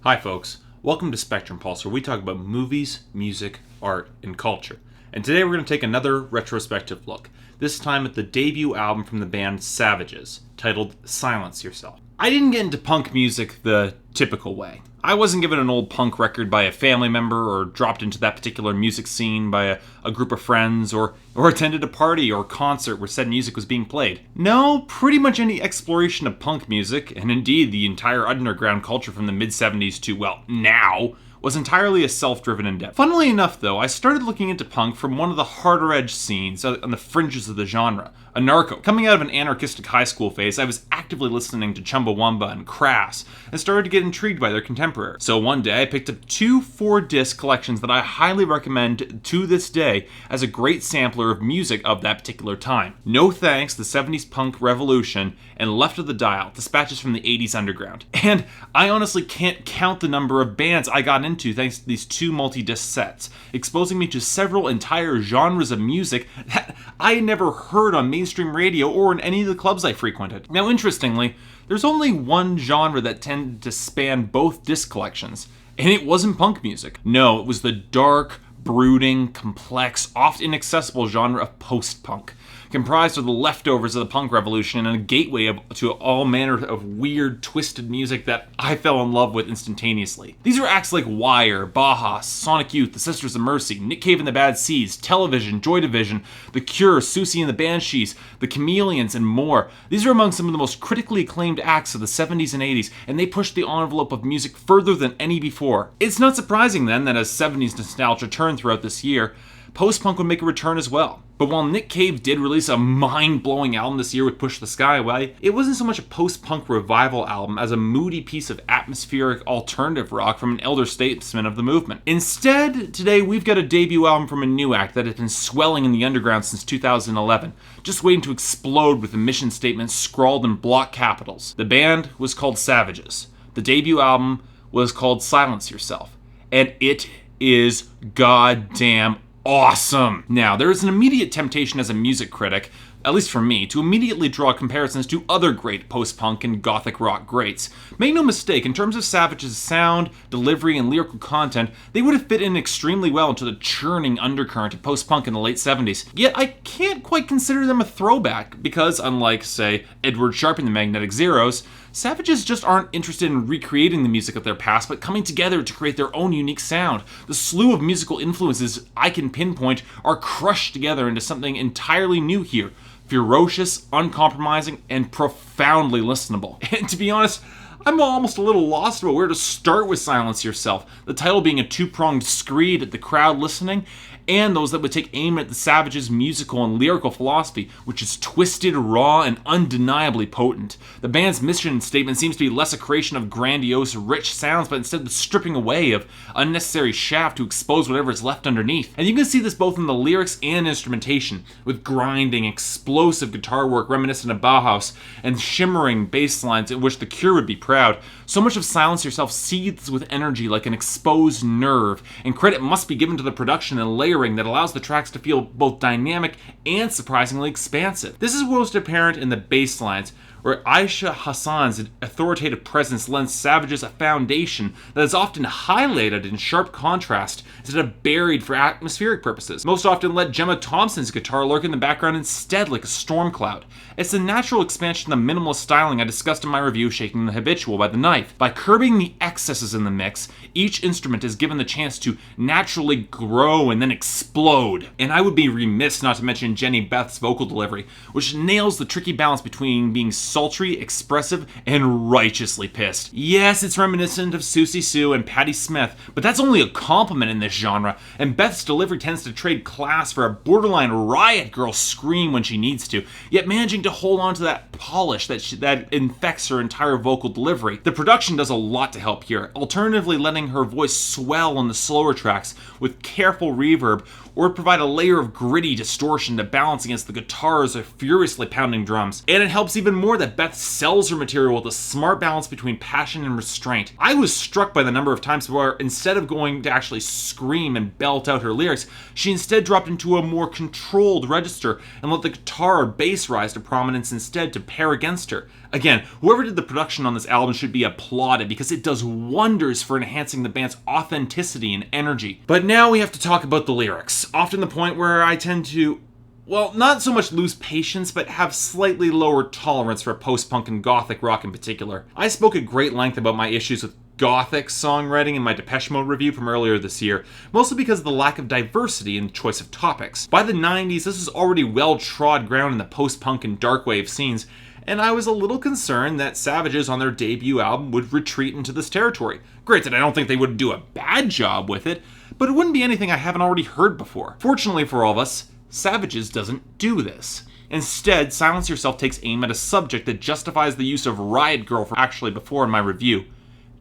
Hi folks, welcome to Spectrum Pulse, where we talk about movies, music, art, and culture. And today we're going to take another retrospective look, this time at the debut album from the band Savages, titled Silence Yourself. I didn't get into punk music the typical way. I wasn't given an old punk record by a family member or dropped into that particular music scene by a group of friends or attended a party or concert where said music was being played. No, pretty much any exploration of punk music, and indeed the entire underground culture from the mid-70s to, well, now, was entirely a self-driven endeavor. Funnily enough, though, I started looking into punk from one of the harder-edge scenes on the fringes of the genre, Anarcho. Coming out of an anarchistic high school phase, I was actively listening to Chumbawamba and Crass, and started to get intrigued by their contemporaries. So one day, I picked up two 4-disc collections that I highly recommend to this day as a great sampler of music of that particular time. No Thanks, the 70s punk revolution, and Left of the Dial, dispatches from the 80s underground. And I honestly can't count the number of bands I got into thanks to these two multi-disc sets, exposing me to several entire genres of music that I never heard on mainstream radio or in any of the clubs I frequented. Now, interestingly, there's only one genre that tended to span both disc collections, and it wasn't punk music. No, it was the dark, brooding, complex, oft inaccessible genre of post-punk, comprised of the leftovers of the punk revolution and a gateway to all manner of weird, twisted music that I fell in love with instantaneously. These are acts like Wire, Baja, Sonic Youth, The Sisters of Mercy, Nick Cave and the Bad Seeds, Television, Joy Division, The Cure, Susie and the Banshees, The Chameleons, and more. These are among some of the most critically acclaimed acts of the 70s and 80s, and they pushed the envelope of music further than any before. It's not surprising then that as 70s nostalgia turned throughout this year, post-punk would make a return as well. But while Nick Cave did release a mind-blowing album this year with Push the Sky Away, it wasn't so much a post-punk revival album as a moody piece of atmospheric alternative rock from an elder statesman of the movement. Instead, today we've got a debut album from a new act that has been swelling in the underground since 2011, just waiting to explode with a mission statement scrawled in block capitals. The band was called Savages. The debut album was called Silence Yourself. And it is goddamn awesome. Now, there is an immediate temptation as a music critic, at least for me, to immediately draw comparisons to other great post-punk and gothic rock greats. Make no mistake, in terms of Savage's sound, delivery, and lyrical content, they would have fit in extremely well into the churning undercurrent of post-punk in the late 70s. Yet I can't quite consider them a throwback, because unlike, say, Edward Sharpe and the Magnetic Zeros, Savages just aren't interested in recreating the music of their past, but coming together to create their own unique sound. The slew of musical influences I can pinpoint are crushed together into something entirely new here. Ferocious, uncompromising, and profoundly listenable. And to be honest, I'm almost a little lost about where to start with Silence Yourself, the title being a two-pronged screed at the crowd listening, and those that would take aim at the Savages' musical and lyrical philosophy, which is twisted, raw, and undeniably potent. The band's mission statement seems to be less a creation of grandiose, rich sounds, but instead the stripping away of unnecessary shaft to expose whatever is left underneath. And you can see this both in the lyrics and instrumentation, with grinding, explosive guitar work reminiscent of Bauhaus, and shimmering bass lines in which The Cure would be proud. So much of Silence Yourself seethes with energy like an exposed nerve, and credit must be given to the production and layering that allows the tracks to feel both dynamic and surprisingly expansive. This is most apparent in the bass lines, where Aisha Hassan's authoritative presence lends Savages a foundation that is often highlighted in sharp contrast instead of buried for atmospheric purposes. Most often let Gemma Thompson's guitar lurk in the background instead like a storm cloud. It's the natural expansion of the minimalist styling I discussed in my review Shaking the Habitual by the Knife. By curbing the excesses in the mix, each instrument is given the chance to naturally grow and then explode. And I would be remiss not to mention Jenny Beth's vocal delivery, which nails the tricky balance between being sultry, expressive, and righteously pissed. Yes, it's reminiscent of Susie Sue and Patti Smith, but that's only a compliment in this genre, and Beth's delivery tends to trade class for a borderline riot girl scream when she needs to, yet managing to hold on to that polish that infects her entire vocal delivery. The production does a lot to help here, alternatively letting her voice swell on the slower tracks with careful reverb, or provide a layer of gritty distortion to balance against the guitars or furiously pounding drums. And it helps even more that Beth sells her material with a smart balance between passion and restraint. I was struck by the number of times where instead of going to actually scream and belt out her lyrics, she instead dropped into a more controlled register and let the guitar or bass rise to prominence instead to pair against her. Again, whoever did the production on this album should be applauded because it does wonders for enhancing the band's authenticity and energy. But now we have to talk about the lyrics, often the point where I tend to, well, not so much lose patience, but have slightly lower tolerance for post-punk and gothic rock in particular. I spoke at great length about my issues with gothic songwriting in my Depeche Mode review from earlier this year, mostly because of the lack of diversity in the choice of topics. By the 90s, this was already well-trod ground in the post-punk and darkwave scenes, and I was a little concerned that Savages on their debut album would retreat into this territory. Granted, I don't think they would do a bad job with it, but it wouldn't be anything I haven't already heard before. Fortunately for all of us, Savages doesn't do this. Instead, Silence Yourself takes aim at a subject that justifies the use of Riot Grrrl for actually before in my review.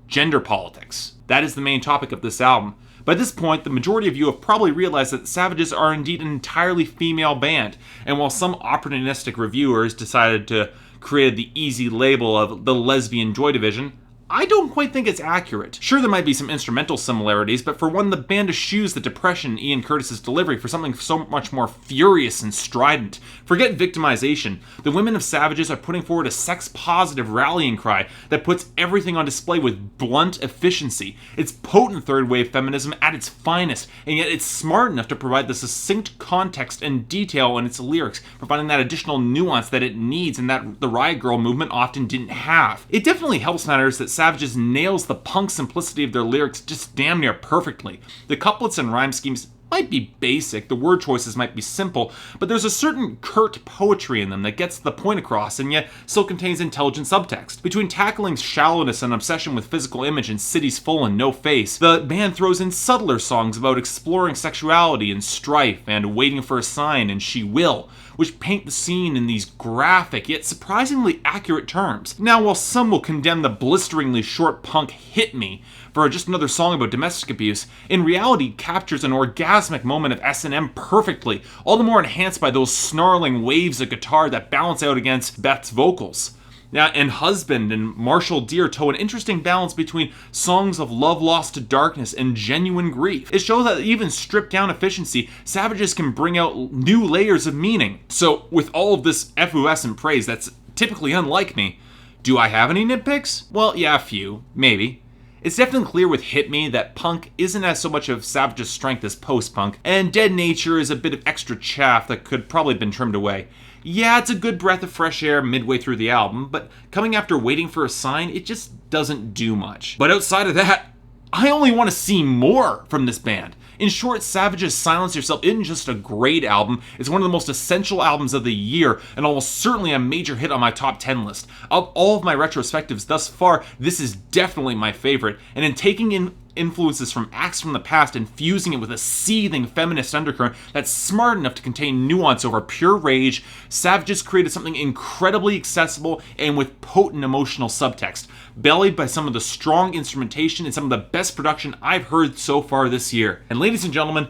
Gender politics. That is the main topic of this album. By this point, the majority of you have probably realized that Savages are indeed an entirely female band, and while some opportunistic reviewers decided to create the easy label of the lesbian Joy Division, I don't quite think it's accurate. Sure, there might be some instrumental similarities, but for one, the band eschews the depression in Ian Curtis's delivery for something so much more furious and strident. Forget victimization. The women of Savages are putting forward a sex-positive rallying cry that puts everything on display with blunt efficiency. It's potent third-wave feminism at its finest, and yet it's smart enough to provide the succinct context and detail in its lyrics, providing that additional nuance that it needs and that the Riot Grrrl movement often didn't have. It definitely helps matters that Savages nails the punk simplicity of their lyrics just damn near perfectly. The couplets and rhyme schemes might be basic, the word choices might be simple, but there's a certain curt poetry in them that gets the point across and yet still contains intelligent subtext. Between tackling shallowness and obsession with physical image in Cities Full and No Face, the band throws in subtler songs about exploring sexuality and strife and waiting for a sign and She Will, which paint the scene in these graphic yet surprisingly accurate terms. Now, while some will condemn the blisteringly short punk Hit Me for just another song about domestic abuse, in reality it captures an orgasmic moment of S&M perfectly, all the more enhanced by those snarling waves of guitar that balance out against Beth's vocals. Now, and Husband and Marshall Deer toe an interesting balance between songs of love lost to darkness and genuine grief. It shows that even stripped down efficiency, Savages can bring out new layers of meaning. So, with all of this effervescent praise that's typically unlike me, do I have any nitpicks? Well, yeah, a few, maybe. It's definitely clear with Hit Me that punk isn't as so much of Savage's strength as post-punk, and Dead Nature is a bit of extra chaff that could probably have been trimmed away. Yeah, it's a good breath of fresh air midway through the album, but coming after Waiting for a Sign, it just doesn't do much. But outside of that, I only want to see more from this band. In short, Savage's Silence Yourself isn't just a great album, it's one of the most essential albums of the year, and almost certainly a major hit on my top 10 list. Of all of my retrospectives thus far, this is definitely my favorite, and in taking in influences from acts from the past and fusing it with a seething feminist undercurrent that's smart enough to contain nuance over pure rage, Savages created something incredibly accessible and with potent emotional subtext, bellied by some of the strong instrumentation and some of the best production I've heard so far this year. And ladies and gentlemen,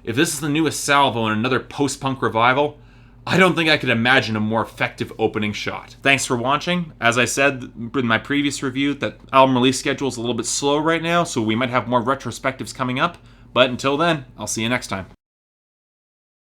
if this is the newest salvo in another post-punk revival, I don't think I could imagine a more effective opening shot. Thanks for watching. As I said in my previous review, that album release schedule is a little bit slow right now, so we might have more retrospectives coming up. But until then, I'll see you next time.